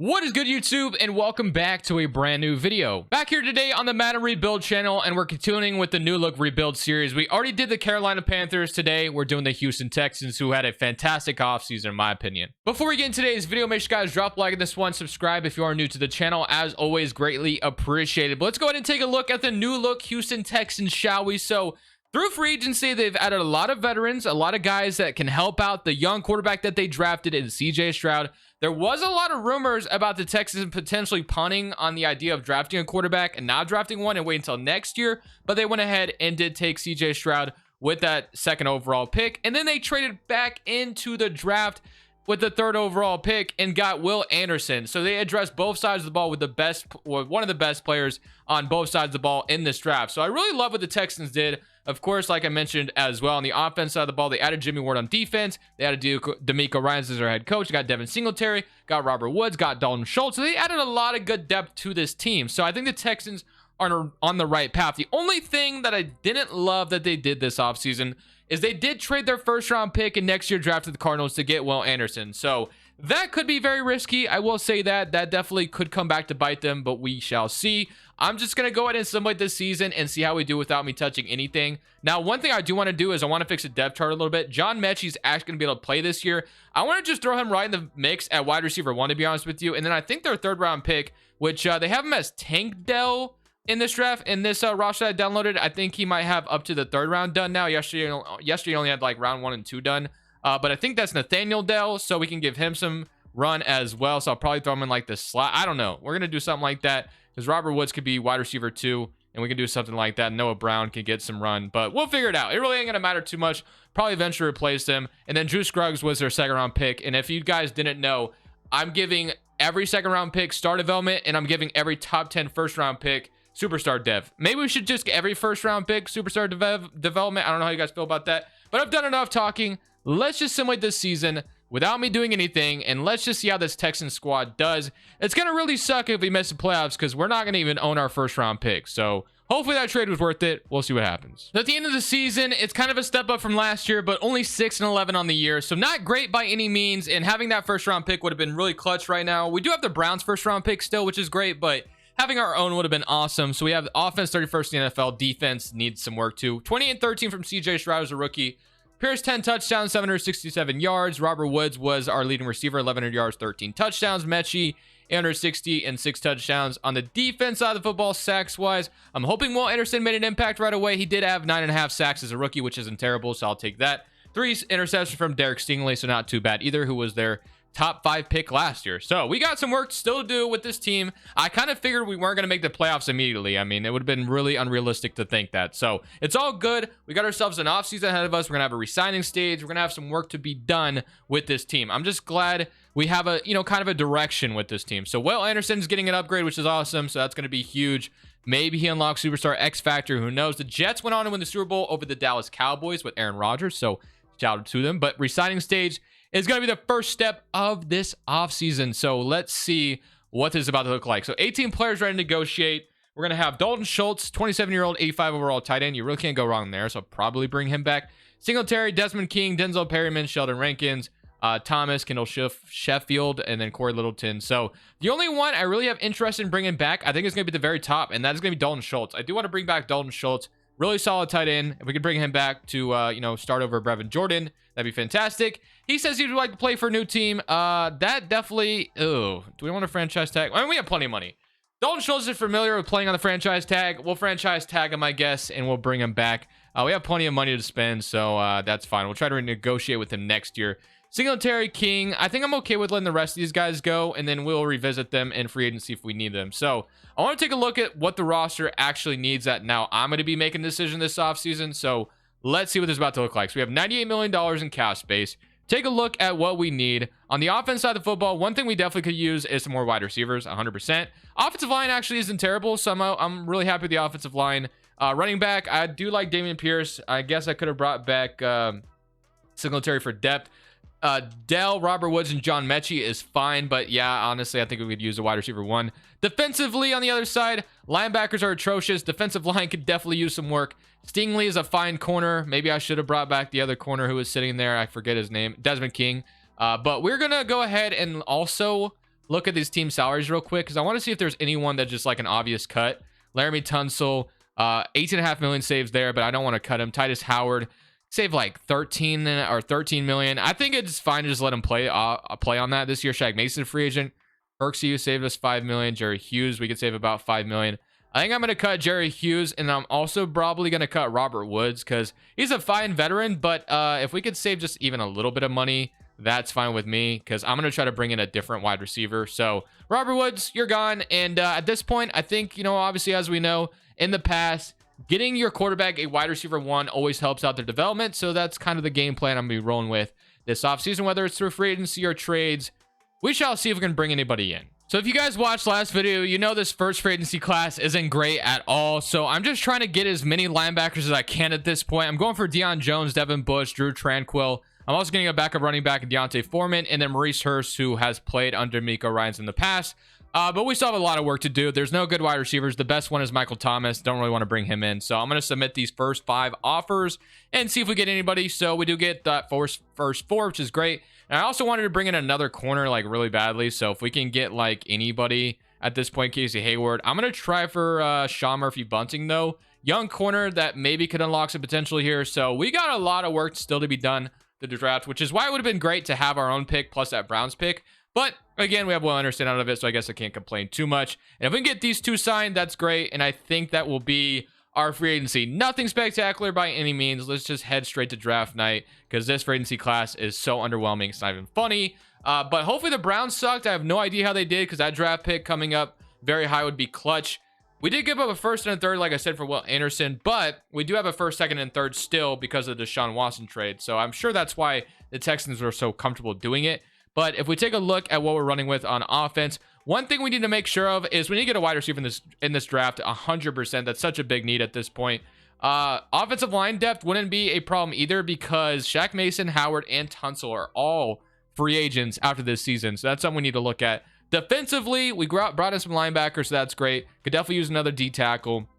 What is good, YouTube, and welcome back to a brand new video. Back here today on the Madden Rebuild channel, and we're continuing with the new look rebuild series. We already did the Carolina Panthers. Today we're doing the Houston Texans, who had a fantastic offseason in my opinion. Before we get into today's video, make sure you guys drop a like on this one, subscribe if you are new to the channel. As always, greatly appreciated. But let's go ahead and take a look at the new look Houston Texans, shall we? So through free agency, they've added a lot of veterans, a lot of guys that can help out the young quarterback that they drafted in CJ Stroud. There was a lot of rumors about the Texans potentially punting on the idea of drafting a quarterback and not drafting one and wait until next year, but they went ahead and did take CJ Stroud with that second overall pick, and then they traded back into the draft with the third overall pick and got Will Anderson. So they addressed both sides of the ball with the best, or one of the best players on both sides of the ball in this draft. So I really love what the Texans did. Of course, like I mentioned as well, on the offense side of the ball, they added Jimmy Ward on defense. They added D'Amico Ryans as their head coach. They got Devin Singletary, got Robert Woods, got Dalton Schultz. So they added a lot of good depth to this team. So I think the Texans are on the right path. The only thing that I didn't love that they did this offseason is they did trade their first round pick and next year drafted the Cardinals to get Will Anderson. So that could be very risky. I will say that definitely could come back to bite them, but we shall see. I'm just going to go ahead and simulate this season and see how we do without me touching anything. Now, one thing I do want to do is I want to fix the depth chart a little bit. John Mechie's actually going to be able to play this year. I want to just throw him right in the mix at wide receiver 1, to be honest with you. And then I think their third round pick, which they have him as Tank Dell in this draft, in this roster I downloaded. I think he might have up to the third round done now. Yesterday he only had like round 1 and 2 done. But I think that's Nathaniel Dell, so we can give him some run as well. So I'll probably throw him in like the slot. I don't know. We're going to do something like that because Robert Woods could be wide receiver 2, and we can do something like that. Noah Brown can get some run, but we'll figure it out. It really ain't going to matter too much. Probably eventually replace him. And then Drew Scruggs was their second round pick. And if you guys didn't know, I'm giving every second round pick star development, and I'm giving every top 10 first round pick superstar dev. Maybe we should just get every first round pick superstar development. I don't know how you guys feel about that, but I've done enough talking. Let's just simulate this season without me doing anything, and let's just see how this Texans squad does. It's going to really suck if we miss the playoffs because we're not going to even own our first round pick. So hopefully that trade was worth it. We'll see what happens. So at the end of the season, it's kind of a step up from last year, but only 6-11 on the year. So not great by any means, and having that first round pick would have been really clutch right now. We do have the Browns first round pick still, which is great, but having our own would have been awesome. So we have offense 31st in the NFL. Defense needs some work too. 20-13 from CJ Stroud as a rookie. Pierce, 10 touchdowns, 767 yards. Robert Woods was our leading receiver, 1,100 yards, 13 touchdowns. Mechie, 860 and 6 touchdowns. On the defense side of the football, sacks-wise, I'm hoping Will Anderson made an impact right away. He did have 9.5 sacks as a rookie, which isn't terrible, so I'll take that. 3 interceptions from Derek Stingley, so not too bad either, who was their top 5 pick last year. So we got some work still to do with this team. I kind of figured we weren't going to make the playoffs immediately. I mean, it would have been really unrealistic to think that. So it's all good. We got ourselves an offseason ahead of us. We're going to have a resigning stage. We're going to have some work to be done with this team. I'm just glad we have a, kind of a direction with this team. So Will Anderson's getting an upgrade, which is awesome. So that's going to be huge. Maybe he unlocks superstar X Factor. Who knows? The Jets went on to win the Super Bowl over the Dallas Cowboys with Aaron Rodgers. So shout out to them. But resigning stage is going to be the first step of this offseason. So let's see what this is about to look like. So 18 players ready to negotiate. We're going to have Dalton Schultz, 27-year-old, 85 overall tight end. You really can't go wrong there, so I'll probably bring him back. Singletary, Desmond King, Denzel Perryman, Sheldon Rankins, Thomas, Kendall Sheffield, and then Corey Littleton. So the only one I really have interest in bringing back, I think is going to be the very top, and that is going to be Dalton Schultz. I do want to bring back Dalton Schultz. Really solid tight end. If we could bring him back to, start over Brevin Jordan, that'd be fantastic. He says he would like to play for a new team. That definitely, do we want a franchise tag? I mean, we have plenty of money. Dalton Schultz is familiar with playing on the franchise tag. We'll franchise tag him, I guess, and we'll bring him back. We have plenty of money to spend, so that's fine. We'll try to negotiate with him next year. Singletary, King, I think I'm okay with letting the rest of these guys go, and then we'll revisit them in free agency if we need them. So I want to take a look at what the roster actually needs at now. I'm going to be making a decision this offseason, so let's see what this is about to look like. So we have $98 million in cap space. Take a look at what we need. On the offense side of the football, one thing we definitely could use is some more wide receivers, 100%. Offensive line actually isn't terrible, so I'm really happy with the offensive line. Running back, I do like Dameon Pierce. I guess I could have brought back Singletary for depth. Dell, Robert Woods, and John Mechie is fine, but yeah, honestly, I think we could use a wide receiver 1. Defensively, on the other side, linebackers are atrocious. Defensive line could definitely use some work. Stingley is a fine corner. Maybe I should have brought back the other corner who was sitting there. I forget his name. Desmond King. But we're going to go ahead and also look at these team salaries real quick because I want to see if there's anyone that's just like an obvious cut. Laramie Tunsil, 18.5 million saves there, but I don't want to cut him. Titus Howard, save like 13 or 13 million. I think it's fine to just let him play on that this year. Shaq Mason, free agent. Kirksey saved us 5 million. Jerry Hughes, we could save about 5 million. I think I'm going to cut Jerry Hughes, and I'm also probably going to cut Robert Woods because he's a fine veteran, but if we could save just even a little bit of money, that's fine with me because I'm going to try to bring in a different wide receiver. So Robert Woods, you're gone. And at this point, I think, you know, obviously, as we know in the past, getting your quarterback a wide receiver 1 always helps out their development. So that's kind of the game plan I'm going to be rolling with this offseason, whether it's through free agency or trades. We shall see if we can bring anybody in. So if you guys watched last video, you know this first free agency class isn't great at all. So I'm just trying to get as many linebackers as I can at this point. I'm going for Deion Jones, Devin Bush, Drew Tranquill. I'm also getting a backup running back in Deontay Foreman, and then Maurice Hurst, who has played under Miko Ryans in the past. But we still have a lot of work to do. There's no good wide receivers. The best one is Michael Thomas. Don't really want to bring him in. So I'm going to submit these first 5 offers and see if we get anybody. So we do get that first 4, which is great. And I also wanted to bring in another corner like really badly. So if we can get like anybody at this point, Casey Hayward, I'm going to try for Sean Murphy Bunting though. Young corner that maybe could unlock some potential here. So we got a lot of work still to be done to the draft, which is why it would have been great to have our own pick plus that Browns pick. But again, we have Will Anderson out of it, so I guess I can't complain too much. And if we can get these 2 signed, that's great. And I think that will be our free agency. Nothing spectacular by any means. Let's just head straight to draft night because this free agency class is so underwhelming. It's not even funny. But hopefully the Browns sucked. I have no idea how they did because that draft pick coming up very high would be clutch. We did give up a first and a third, like I said, for Will Anderson, but we do have a first, second, and third still because of the Deshaun Watson trade. So I'm sure that's why the Texans were so comfortable doing it. But if we take a look at what we're running with on offense, one thing we need to make sure of is we need to get a wide receiver in this draft 100%. That's such a big need at this point. Offensive line depth wouldn't be a problem either because Shaq Mason, Howard, and Tunsil are all free agents after this season. So that's something we need to look at. Defensively, we brought in some linebackers, so that's great. Could definitely use another D tackle.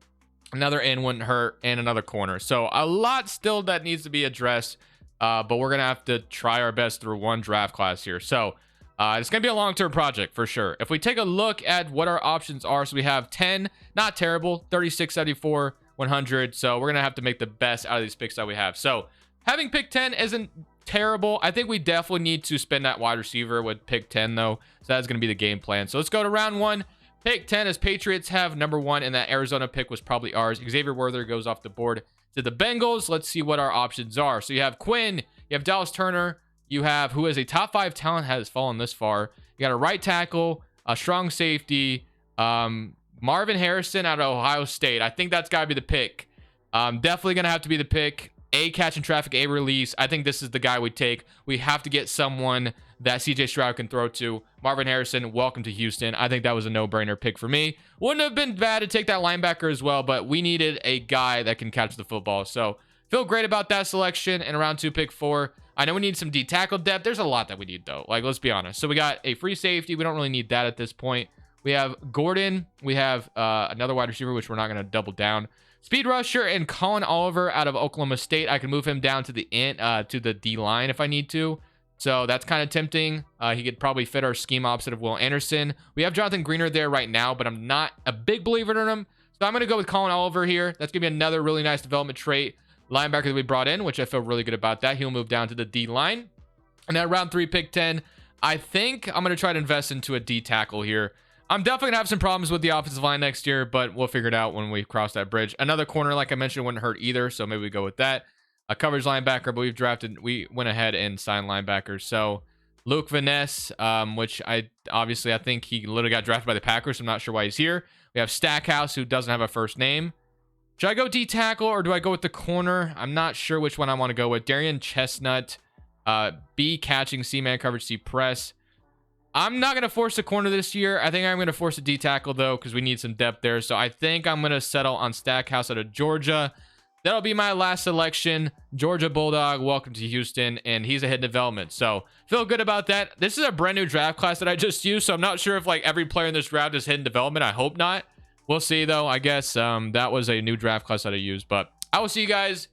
Another end wouldn't hurt, and another corner. So a lot still that needs to be addressed. But we're going to have to try our best through one draft class here. So it's going to be a long-term project for sure. If we take a look at what our options are, so we have 10, not terrible, 36, 74, 100. So we're going to have to make the best out of these picks that we have. So having pick 10 isn't terrible. I think we definitely need to spend that wide receiver with pick 10 though. So that's going to be the game plan. So let's go to round 1. Pick 10 as Patriots have number 1, and that Arizona pick was probably ours. Xavier Worther goes off the board to the Bengals. Let's see what our options are. So you have Quinn, you have Dallas Turner, you have who is a top 5 talent, has fallen this far. You got a right tackle, a strong safety, Marvin Harrison out of Ohio State. I think that's got to be the pick. Definitely going to have to be the pick. A catch in traffic, a release. I think this is the guy we take. We have to get someone that CJ Stroud can throw to. Marvin Harrison, welcome to Houston. I think that was a no-brainer pick for me. Wouldn't have been bad to take that linebacker as well, but we needed a guy that can catch the football. So feel great about that selection. And round 2, pick 4. I know we need some D tackle depth. There's a lot that we need though. Like, let's be honest. So we got a free safety. We don't really need that at this point. We have Gordon. We have another wide receiver, which we're not going to double down. Speed rusher and Colin Oliver out of Oklahoma State. I can move him down to the D line if I need to. So that's kind of tempting. He could probably fit our scheme opposite of Will Anderson. We have Jonathan Greener there right now, but I'm not a big believer in him. So I'm going to go with Colin Oliver here. That's going to be another really nice development trait. Linebacker that we brought in, which I feel really good about that. He'll move down to the D line. And then round 3, pick 10. I think I'm going to try to invest into a D tackle here. I'm definitely going to have some problems with the offensive line next year, but we'll figure it out when we cross that bridge. Another corner, like I mentioned, wouldn't hurt either, so maybe we go with that. A coverage linebacker, but we went ahead and signed linebackers. So Luke Vaness, which I think he literally got drafted by the Packers, so I'm not sure why he's here. We have Stackhouse, who doesn't have a first name. Should I go D tackle or do I go with the corner? I'm not sure which one I want to go with. Darian Chestnut, B catching, C man coverage, C press. I'm not going to force a corner this year. I think I'm going to force a D tackle though, because we need some depth there. So I think I'm going to settle on Stackhouse out of Georgia. That'll be my last selection. Georgia Bulldog, welcome to Houston, and he's a hidden development. So feel good about that. This is a brand new draft class that I just used, so I'm not sure if like every player in this draft is hidden development. I hope not. We'll see though. I guess that was a new draft class that I used, but I will see you guys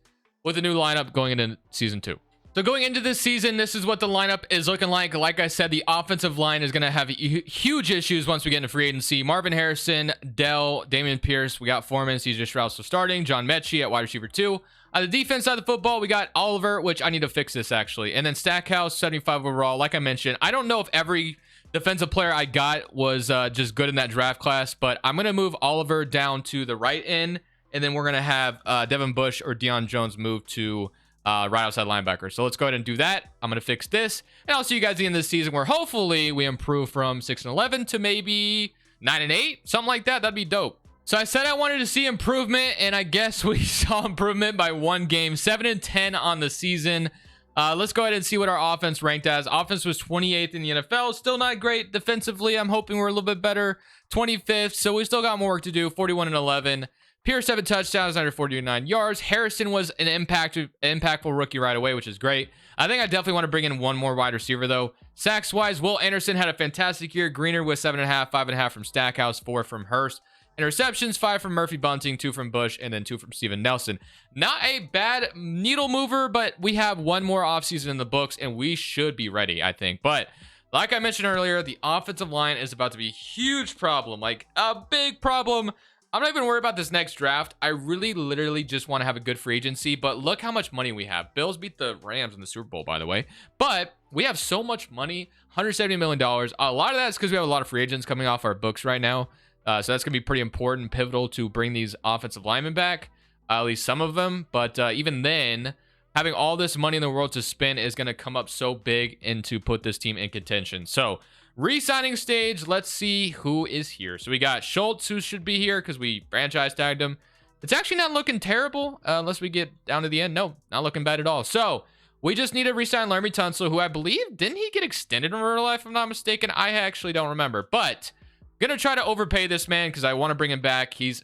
with a new lineup going into season 2. So going into this season, this is what the lineup is looking like. Like I said, the offensive line is going to have huge issues once we get into free agency. Marvin Harrison, Dell, Damian Pierce. We got Foreman, CJ Stroud still starting. John Mechie at wide receiver 2. On the defense side of the football, we got Oliver, which I need to fix this actually. And then Stackhouse, 75 overall. Like I mentioned, I don't know if every defensive player I got was just good in that draft class, but I'm going to move Oliver down to the right end. And then we're going to have Devin Bush or Deion Jones move to right outside linebacker. So let's go ahead and do that. I'm going to fix this. And I'll see you guys at the end of the season where hopefully we improve from 6-11 to maybe 9-8. Something like that. That'd be dope. So I said I wanted to see improvement, and I guess we saw improvement by one game. 7-10 on the season. Let's go ahead and see what our offense ranked as. Offense was 28th in the NFL. Still not great defensively. I'm hoping we're a little bit better. 25th. So we still got more work to do. 41-11. Pierce 7 touchdowns, 149 yards. Harrison was an impactful rookie right away, which is great. I think I definitely want to bring in one more wide receiver, though. Sacks wise, Will Anderson had a fantastic year. Greener with 7.5, 5.5 from Stackhouse, 4 from Hurst. Interceptions, 5 from Murphy Bunting, 2 from Bush, and then 2 from Steven Nelson. Not a bad needle mover, but we have one more offseason in the books, and we should be ready, I think. But like I mentioned earlier, the offensive line is about to be a huge problem, like a big problem. I'm not even worried about this next draft. I really literally just want to have a good free agency, but look how much money we have. Bills beat the Rams in the Super Bowl, by the way, but we have so much money, $170 million. A lot of that is because we have a lot of free agents coming off our books right now. So that's going to be pretty important and pivotal to bring these offensive linemen back, at least some of them. But even then, having all this money in the world to spend is going to come up so big and to put this team in contention. So re-signing stage, let's see who is here. So we got Schultz, who should be here because we franchise tagged him. It's actually not looking terrible unless we get down to the end. No, not looking bad at all. So we just need to re-sign Laremy Tunsil, who I believe, didn't he get extended in real life, if I'm not mistaken? I actually don't remember. But I'm going to try to overpay this man because I want to bring him back. He's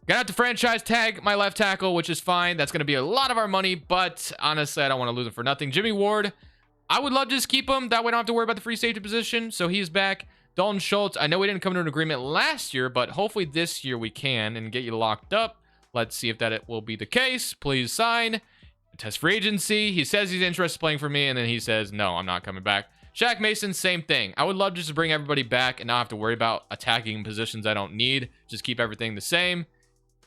going to have to franchise tag my left tackle, which is fine. That's going to be a lot of our money, but honestly, I don't want to lose him for nothing. Jimmy Ward, I would love to just keep him. That way I don't have to worry about the free safety position. So he's back. Dalton Schultz, I know we didn't come to an agreement last year, but hopefully this year we can and get you locked up. Let's see if that will be the case. Please sign. Test free agency. He says he's interested in playing for me, and then he says, no, I'm not coming back. Shaq Mason, same thing. I would love just to bring everybody back and not have to worry about attacking positions I don't need. Just keep everything the same.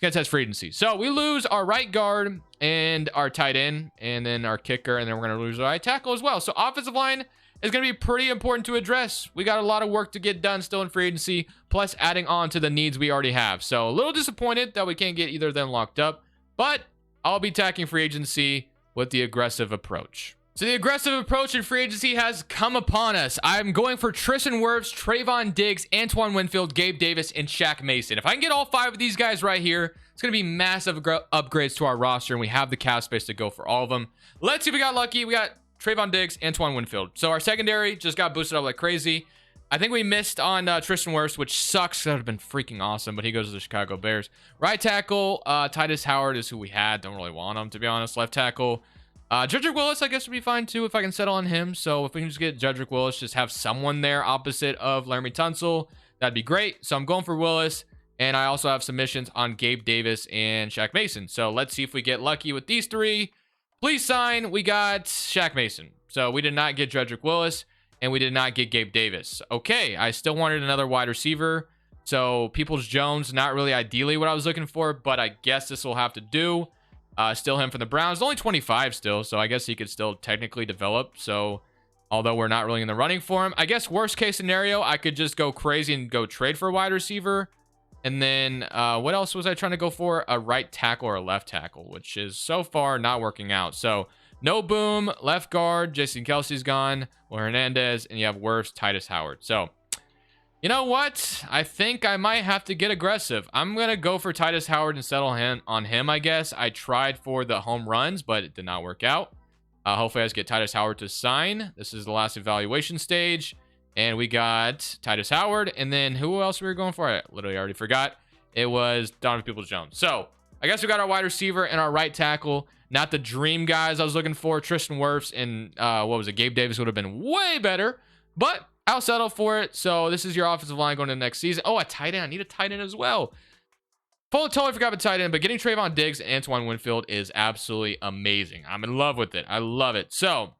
Gonna test free agency. So we lose our right guard and our tight end, and then our kicker, and then we're gonna lose our right tackle as well. So offensive line is gonna be pretty important to address. We got a lot of work to get done still in free agency, plus adding on to the needs we already have. So a little disappointed that we can't get either of them locked up, but I'll be attacking free agency with the aggressive approach. So the aggressive approach in free agency has come upon us. I'm going for Tristan Wirfs, Trayvon Diggs, Antoine Winfield, Gabe Davis, and Shaq Mason. If I can get all 5 of these guys right here, it's going to be massive upgrades to our roster, and we have the cap space to go for all of them. Let's see if we got lucky. We got Trayvon Diggs, Antoine Winfield. So our secondary just got boosted up like crazy. I think we missed on Tristan Wirfs, which sucks. That would have been freaking awesome, but he goes to the Chicago Bears. Right tackle, Titus Howard is who we had. Don't really want him, to be honest. Left tackle, Jedrick Willis, I guess, would be fine too if I can settle on him. So if we can just get Jedrick Willis, just have someone there opposite of Laremy Tunsil, that'd be great. So I'm going for Willis, and I also have submissions on Gabe Davis and Shaq Mason. So let's see if we get lucky with these 3. Please sign. We got Shaq Mason. So we did not get Jedrick Willis, and we did not get Gabe Davis. Okay, I still wanted another wide receiver. So Peoples-Jones, not really ideally what I was looking for, but I guess this will have to do. Still him from the Browns, only 25 still, so I guess he could still technically develop. So although we're not really in the running for him, I guess worst case scenario, I could just go crazy and go trade for a wide receiver. And then what else was I trying to go for? A right tackle or a left tackle, which is so far not working out. So no Boom, left guard, Jason Kelsey's gone, Will Hernandez, and you have Wirfs, Titus Howard. So you know what? I think I might have to get aggressive. I'm going to go for Titus Howard and settle on him, I guess. I tried for the home runs, but it did not work out. Hopefully I just get Titus Howard to sign. This is the last evaluation stage. And we got Titus Howard. And then who else we were going for? I literally already forgot. It was Donovan Peoples-Jones. So I guess we got our wide receiver and our right tackle. Not the dream guys I was looking for. Tristan Wirfs and what was it? Gabe Davis would have been way better. But I'll settle for it. So this is your offensive line going into the next season. Oh, a tight end. I need a tight end as well. Totally forgot about tight end, but getting Trayvon Diggs and Antoine Winfield is absolutely amazing. I'm in love with it. I love it. So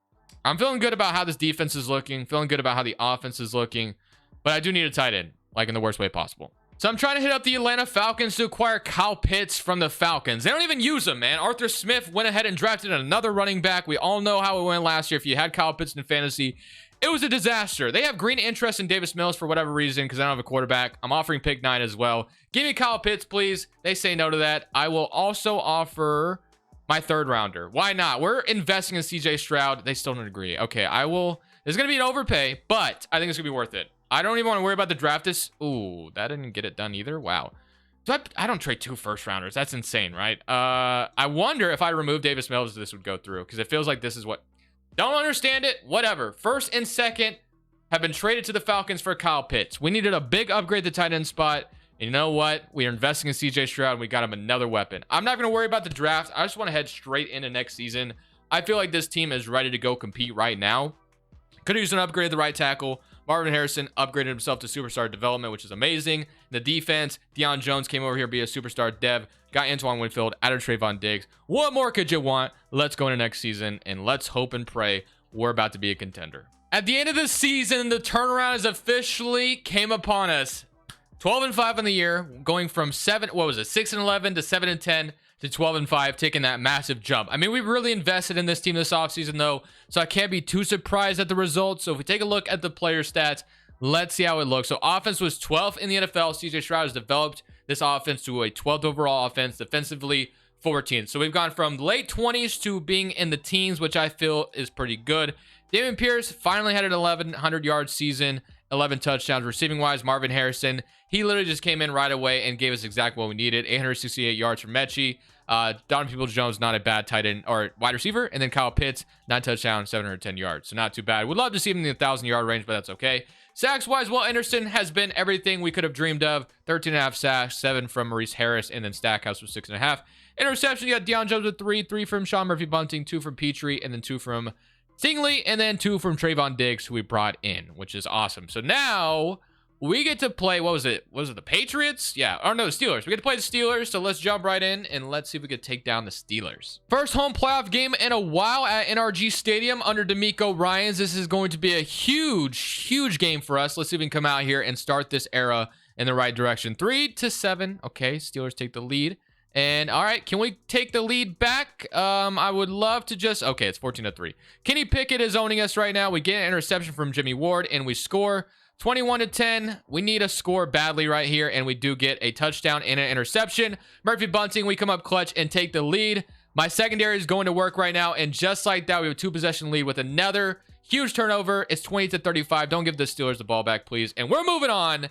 I'm feeling good about how this defense is looking, feeling good about how the offense is looking, but I do need a tight end, like in the worst way possible. So I'm trying to hit up the Atlanta Falcons to acquire Kyle Pitts from the Falcons. They don't even use him, man. Arthur Smith went ahead and drafted another running back. We all know how it went last year. If you had Kyle Pitts in fantasy, it was a disaster. They have green interest in Davis Mills for whatever reason because I don't have a quarterback. I'm offering pick 9 as well. Give me Kyle Pitts, please. They say no to that. I will also offer my 3rd rounder. Why not? We're investing in CJ Stroud. They still don't agree. Okay, I will. It's going to be an overpay, but I think it's going to be worth it. I don't even want to worry about the draft. Ooh, that didn't get it done either. Wow. So I don't trade 2 first-rounders. That's insane, right? I wonder if I remove Davis Mills, this would go through because it feels like this is what. Don't understand it. Whatever. 1st and 2nd have been traded to the Falcons for Kyle Pitts. We needed a big upgrade at the tight end spot. And you know what? We are investing in CJ Stroud, and we got him another weapon. I'm not going to worry about the draft. I just want to head straight into next season. I feel like this team is ready to go compete right now. Could have used an upgrade at the right tackle. Marvin Harrison upgraded himself to superstar development, which is amazing. The defense, Deion Jones came over here to be a superstar dev. Got Antoine Winfield, added Trayvon Diggs. What more could you want? Let's go into next season, and let's hope and pray we're about to be a contender. At the end of the season, the turnaround has officially came upon us. 12-5 on the year, going from 6-11 to 7-10 to 12-5, taking that massive jump. I mean, we really invested in this team this offseason, though, so I can't be too surprised at the results. So if we take a look at the player stats, let's see how it looks. So offense was 12th in the NFL. CJ Stroud has developed this offense to a 12th overall offense, defensively 14th. So we've gone from late 20s to being in the teens, which I feel is pretty good. Dameon Pierce finally had an 1,100-yard season, 11 touchdowns. Receiving wise, Marvin Harrison, he literally just came in right away and gave us exactly what we needed. 868 yards from Mechie. Donovan Peoples-Jones, not a bad tight end or wide receiver. And then Kyle Pitts, 9 touchdowns, 710 yards. So not too bad. Would love to see him in the 1,000-yard range, but that's okay. Sacks wise, Will Anderson has been everything we could have dreamed of. 13.5 sacks, 7 from Maurice Harris, and then Stackhouse was 6.5. Interception, you got Deion Jones with 3 from Sean Murphy-Bunting, 2 from Petrie, and then 2 from Stingley, and then 2 from Trayvon Diggs, who we brought in, which is awesome. So now we get to play, what was it? Was it the Patriots? Yeah, or no, the Steelers. We get to play the Steelers, so let's jump right in, and let's see if we can take down the Steelers. First home playoff game in a while at NRG Stadium under DeMeco Ryans. This is going to be a huge game for us. Let's see if we can come out here and start this era in the right direction. 3-7. Okay, Steelers take the lead. And all right, can we take the lead back? I would love to just, okay, it's 14-3. Kenny Pickett is owning us right now. We get an interception from Jimmy Ward and we score 21-10. We need a score badly right here, and we do get a touchdown and an interception. Murphy Bunting, we come up clutch and take the lead. My secondary is going to work right now, and just like that, we have a 2-possession lead with another huge turnover. It's 20-35. Don't give the Steelers the ball back, please. And we're moving on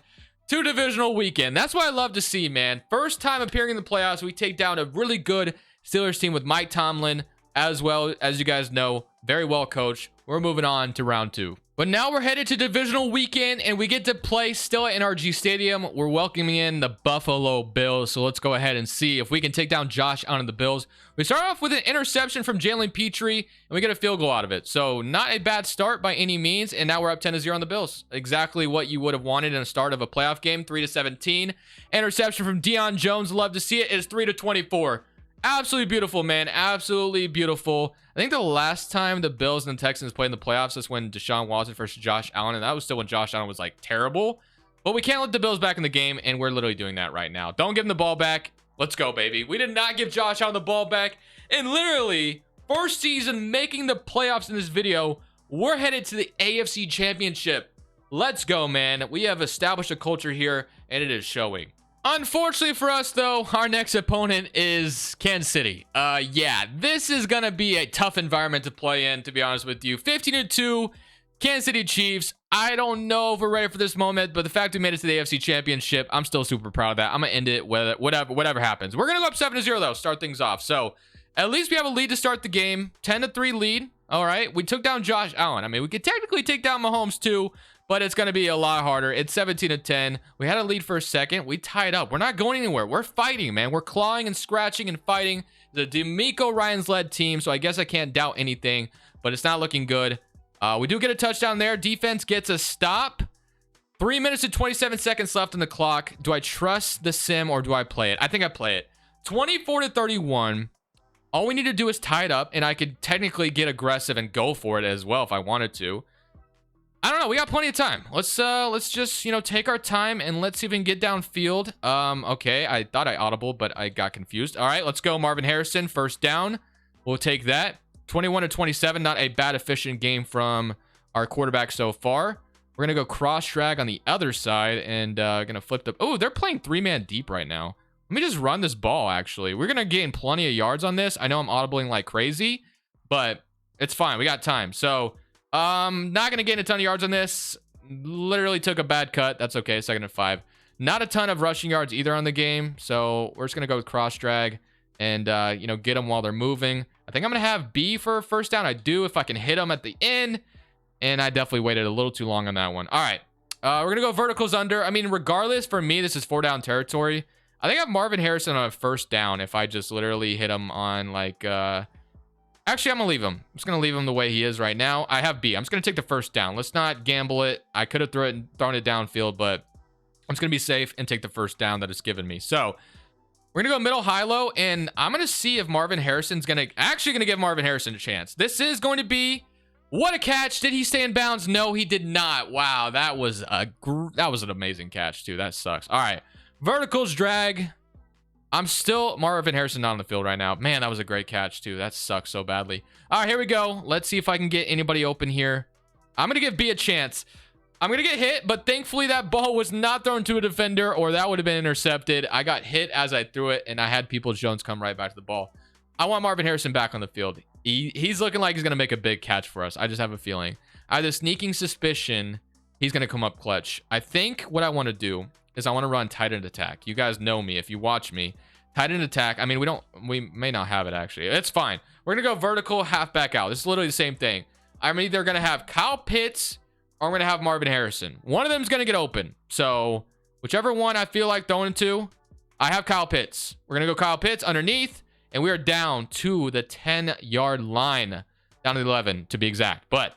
to divisional weekend. That's what I love to see, man. First time appearing in the playoffs, we take down a really good Steelers team with Mike Tomlin, as well as you guys know, very well coached. We're moving on to round 2. But now we're headed to divisional weekend, and we get to play still at NRG Stadium. We're welcoming in the Buffalo Bills, so let's go ahead and see if we can take down Josh Allen and the Bills. We start off with an interception from Jalen Petrie, and we get a field goal out of it. So not a bad start by any means, and now we're up 10-0 on the Bills. Exactly what you would have wanted in the start of a playoff game, 3-17. Interception from Deion Jones, love to see it. It is 3-24. Absolutely beautiful, man. Absolutely beautiful. I think the last time the Bills and the Texans played in the playoffs is when Deshaun Watson versus Josh Allen, and that was still when Josh Allen was like terrible. But we can't let the Bills back in the game, and we're literally doing that right now. Don't give them the ball back. Let's go, baby. We did not give Josh Allen the ball back. And literally, first season making the playoffs in this video, we're headed to the AFC Championship. Let's go, man. We have established a culture here, and it is showing. Unfortunately for us, though, our next opponent is Kansas City. Yeah, this is going to be a tough environment to play in, to be honest with you. 15-2, Kansas City Chiefs. I don't know if we're ready for this moment, but the fact we made it to the AFC Championship, I'm still super proud of that. I'm going to end it with whatever happens. We're going to go up 7-0, though, start things off. So, at least we have a lead to start the game. 10-3 lead. All right, we took down Josh Allen. I mean, we could technically take down Mahomes, too, but it's going to be a lot harder. It's 17-10. We had a lead for a second. We tied up. We're not going anywhere. We're fighting, man. We're clawing and scratching and fighting. The DeMeco Ryans-led team, so I guess I can't doubt anything, but it's not looking good. We do get a touchdown there. Defense gets a stop. 3 minutes and 27 seconds left on the clock. Do I trust the sim or do I play it? I think I play it. 24-31. All we need to do is tie it up, and I could technically get aggressive and go for it as well if I wanted to. I don't know. We got plenty of time. Let's just, you know, take our time and let's see if we can get downfield. Okay. I thought I audible, but I got confused. All right, let's go. Marvin Harrison, first down. We'll take that. 21-27. Not a bad efficient game from our quarterback so far. We're going to go cross drag on the other side and going to flip the... Oh, they're playing 3-man deep right now. Let me just run this ball, actually. We're going to gain plenty of yards on this. I know I'm audibling like crazy, but it's fine. We got time. So, not going to gain a ton of yards on this. Literally took a bad cut. That's okay. 2nd and 5. Not a ton of rushing yards either on the game. So, we're just going to go with cross drag and, you know, get them while they're moving. I think I'm going to have B for first down. I do if I can hit them at the end. And I definitely waited a little too long on that one. All right. We're going to go verticals under. I mean, regardless, for me, this is 4-down territory. I think I have Marvin Harrison on a first down if I just literally hit him on like... Actually, I'm going to leave him. I'm just going to leave him the way he is right now. I have B. I'm just going to take the first down. Let's not gamble it. I could have thrown it downfield, but I'm just going to be safe and take the first down that it's given me. So we're going to go middle, high, low, and I'm going to see if Marvin Harrison's actually going to give Marvin Harrison a chance. This is going to be... What a catch. Did he stay in bounds? No, he did not. Wow, that was an amazing catch, too. That sucks. All right. Verticals drag. I'm still Marvin Harrison not on the field right now. Man, that was a great catch, too. That sucks so badly. All right, here we go. Let's see if I can get anybody open here. I'm going to give B a chance. I'm going to get hit, but thankfully that ball was not thrown to a defender or that would have been intercepted. I got hit as I threw it, and I had Peoples-Jones come right back to the ball. I want Marvin Harrison back on the field. He's looking like he's going to make a big catch for us. I just have a feeling. I have a sneaking suspicion he's going to come up clutch. I think what I want to do is I want to run tight end attack. You guys know me if you watch me. Tight end attack. I mean, we may not have it actually. It's fine. We're going to go vertical, half back out. This is literally the same thing. I'm either going to have Kyle Pitts or I'm going to have Marvin Harrison. One of them is going to get open. So whichever one I feel like throwing to, I have Kyle Pitts. We're going to go Kyle Pitts underneath. And we are down to the 10-yard line. Down to the 11 to be exact. But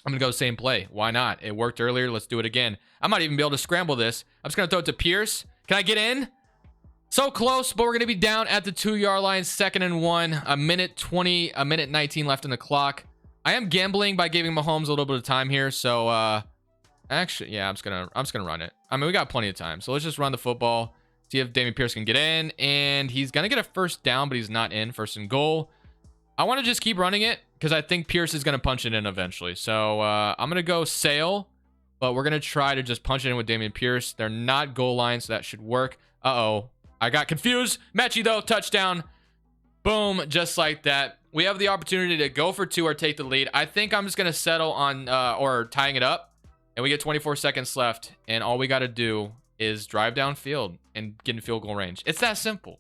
I'm going to go same play. Why not? It worked earlier. Let's do it again. I might even be able to scramble this. I'm just going to throw it to Pierce. Can I get in? So close, but we're going to be down at the 2-yard line. 2nd and 1. A minute 19 left on the clock. I am gambling by giving Mahomes a little bit of time here. So, actually, yeah, I'm just gonna run it. I mean, we got plenty of time. So let's just run the football. See if Dameon Pierce can get in, and he's gonna get a first down, but he's not in. 1st and goal. I want to just keep running it because I think Pierce is gonna punch it in eventually. So I'm gonna go sail, but we're gonna try to just punch it in with Dameon Pierce. They're not goal line, so that should work. I got confused. Mechie though, touchdown. Boom, just like that. We have the opportunity to go for 2 or take the lead. I think I'm just gonna settle on or tying it up, and we get 24 seconds left, and all we got to do is drive downfield and get in field goal range. It's that simple.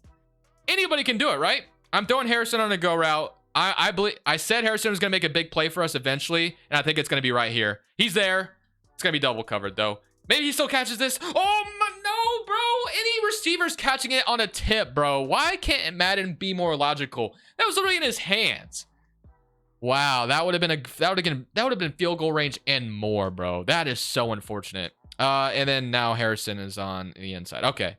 Anybody can do it, right? I'm throwing Harrison on a go route. I believe I said Harrison was going to make a big play for us eventually, and I think it's going to be right here. He's there. It's going to be double covered, though. Maybe he still catches this. Oh, no, bro. Any receiver's catching it on a tip, bro. Why can't Madden be more logical? That was literally in his hands. Wow, that would have been field goal range and more, bro. That is so unfortunate. And then now Harrison is on the inside. Okay.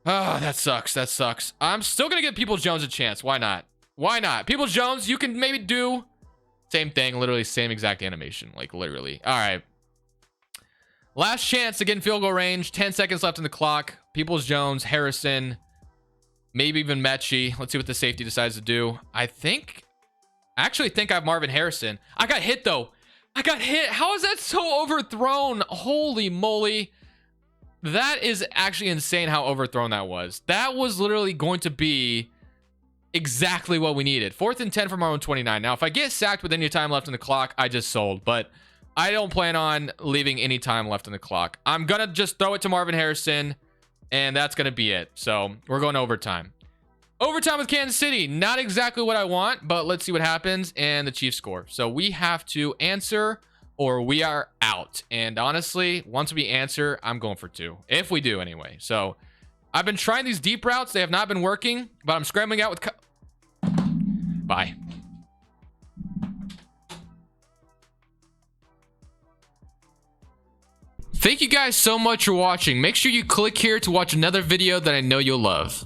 Oh, that sucks. That sucks. I'm still going to give Peoples-Jones a chance. Why not? Why not? Peoples-Jones, you can maybe do same thing. Literally same exact animation. Like literally. All right. Last chance to get in field goal range. 10 seconds left on the clock. Peoples-Jones, Harrison, maybe even Mechie. Let's see what the safety decides to do. I actually think I have Marvin Harrison. I got hit though. I got hit. How is that so overthrown? Holy moly. That is actually insane how overthrown that was. That was literally going to be exactly what we needed. 4th and 10 from our own 29. Now, if I get sacked with any time left on the clock, I just sold. But I don't plan on leaving any time left on the clock. I'm going to just throw it to Marvin Harrison, and that's going to be it. So we're going to overtime. Overtime with Kansas City. Not exactly what I want, but let's see what happens. And the Chiefs score. So we have to answer or we are out. And honestly, once we answer, I'm going for 2. If we do anyway. So I've been trying these deep routes. They have not been working, but I'm scrambling out with... Bye. Thank you guys so much for watching. Make sure you click here to watch another video that I know you'll love.